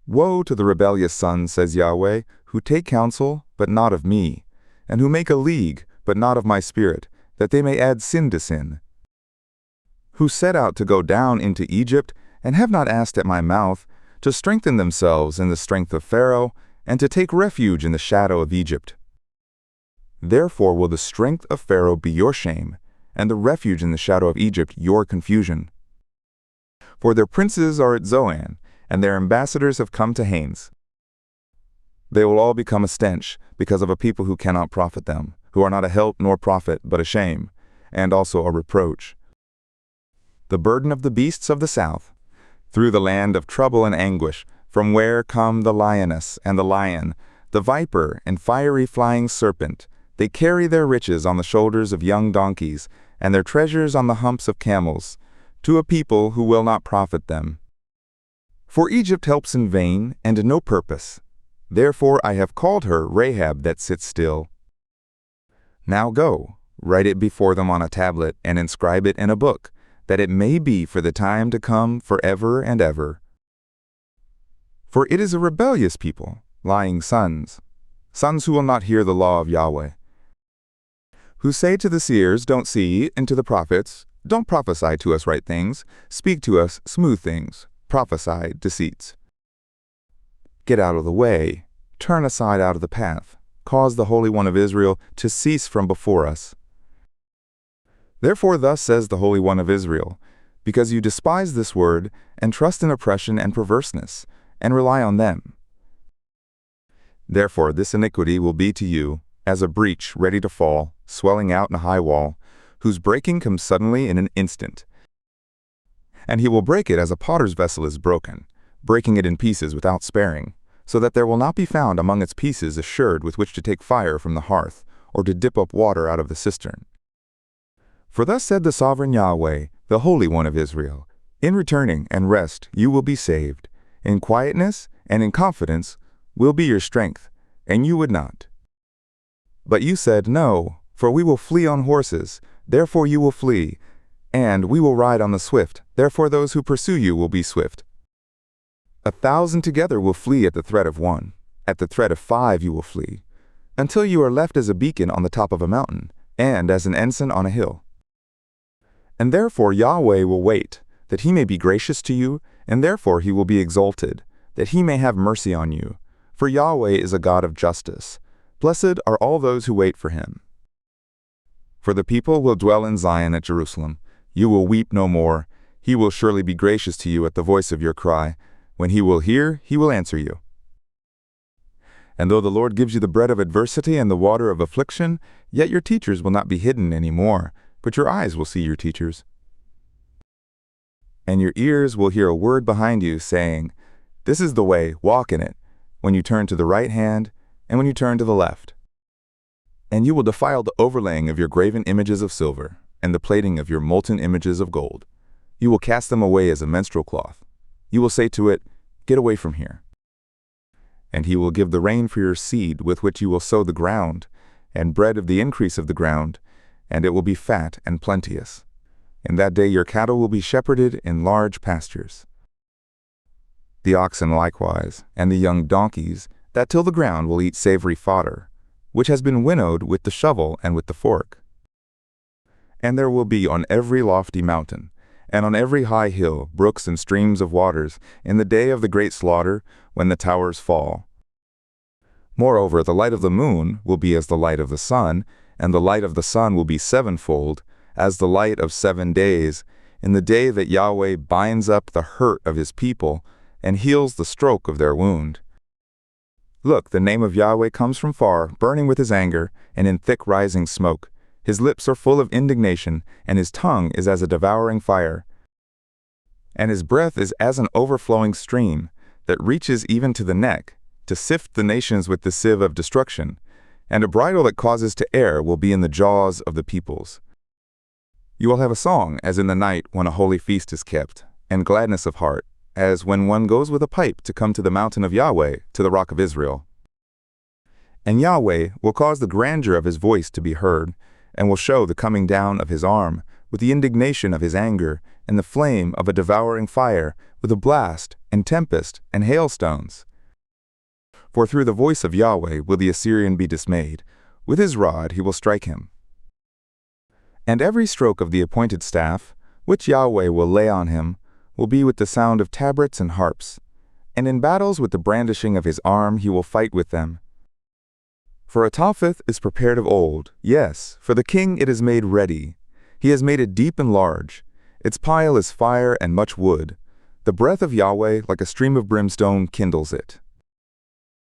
Woe to the rebellious sons, says Yahweh, who take counsel, but not of me, and who make a league, but not of my spirit, that they may add sin to sin. Who set out to go down into Egypt, and have not asked at my mouth, to strengthen themselves in the strength of Pharaoh, and to take refuge in the shadow of Egypt. Therefore will the strength of Pharaoh be your shame, and the refuge in the shadow of Egypt your confusion. For their princes are at Zoan, and their ambassadors have come to Hanes. They will all become a stench, because of a people who cannot profit them, who are not a help nor profit, but a shame, and also a reproach. The burden of the beasts of the south, through the land of trouble and anguish, from where come the lioness and the lion, the viper and fiery flying serpent. They carry their riches on the shoulders of young donkeys, and their treasures on the humps of camels, to a people who will not profit them. For Egypt helps in vain and to no purpose. Therefore I have called her Rahab that sits still. Now go, write it before them on a tablet, and inscribe it in a book, that it may be for the time to come forever and ever. For it is a rebellious people, lying sons, sons who will not hear the law of Yahweh, who say to the seers, don't see, and to the prophets, don't prophesy to us right things, speak to us smooth things, prophesy deceits. Get out of the way, turn aside out of the path, cause the Holy One of Israel to cease from before us. Therefore thus says the Holy One of Israel, because you despise this word, and trust in oppression and perverseness, and rely on them. Therefore this iniquity will be to you as a breach ready to fall, swelling out in a high wall, whose breaking comes suddenly in an instant. And he will break it as a potter's vessel is broken, breaking it in pieces without sparing, so that there will not be found among its pieces a sherd with which to take fire from the hearth, or to dip up water out of the cistern. For thus said the sovereign Yahweh, the Holy One of Israel, in returning and rest you will be saved, in quietness and in confidence will be your strength, and you would not. But you said, no, for we will flee on horses, therefore you will flee, and we will ride on the swift, therefore those who pursue you will be swift. 1,000 together will flee at the threat of one, at the threat of 5 you will flee, until you are left as a beacon on the top of a mountain, and as an ensign on a hill. And therefore Yahweh will wait, that he may be gracious to you, and therefore he will be exalted, that he may have mercy on you. For Yahweh is a God of justice. Blessed are all those who wait for him. For the people will dwell in Zion at Jerusalem. You will weep no more. He will surely be gracious to you at the voice of your cry. When he will hear, he will answer you. And though the Lord gives you the bread of adversity and the water of affliction, yet your teachers will not be hidden any more, but your eyes will see your teachers. And your ears will hear a word behind you saying, this is the way, walk in it, when you turn to the right hand, and when you turn to the left. And you will defile the overlaying of your graven images of silver, and the plating of your molten images of gold. You will cast them away as a menstrual cloth. You will say to it, get away from here. And he will give the rain for your seed with which you will sow the ground, and bread of the increase of the ground, and it will be fat and plenteous. In that day your cattle will be shepherded in large pastures. The oxen likewise, and the young donkeys, that till the ground will eat savory fodder, which has been winnowed with the shovel and with the fork. And there will be on every lofty mountain, and on every high hill, brooks and streams of waters, in the day of the great slaughter, when the towers fall. Moreover, the light of the moon will be as the light of the sun, and the light of the sun will be sevenfold, as the light of 7 days, in the day that Yahweh binds up the hurt of his people, and heals the stroke of their wound. Look, the name of Yahweh comes from far, burning with his anger, and in thick rising smoke. His lips are full of indignation, and his tongue is as a devouring fire. And his breath is as an overflowing stream, that reaches even to the neck, to sift the nations with the sieve of destruction. And a bridle that causes to err will be in the jaws of the peoples. You will have a song as in the night when a holy feast is kept, and gladness of heart, as when one goes with a pipe to come to the mountain of Yahweh, to the rock of Israel. And Yahweh will cause the grandeur of his voice to be heard, and will show the coming down of his arm, with the indignation of his anger, and the flame of a devouring fire, with a blast, and tempest, and hailstones. For through the voice of Yahweh will the Assyrian be dismayed. With his rod he will strike him. And every stroke of the appointed staff, which Yahweh will lay on him, will be with the sound of tabrets and harps. And in battles with the brandishing of his arm he will fight with them. For a Topheth is prepared of old, yes, for the king it is made ready. He has made it deep and large. Its pile is fire and much wood. The breath of Yahweh, like a stream of brimstone, kindles it.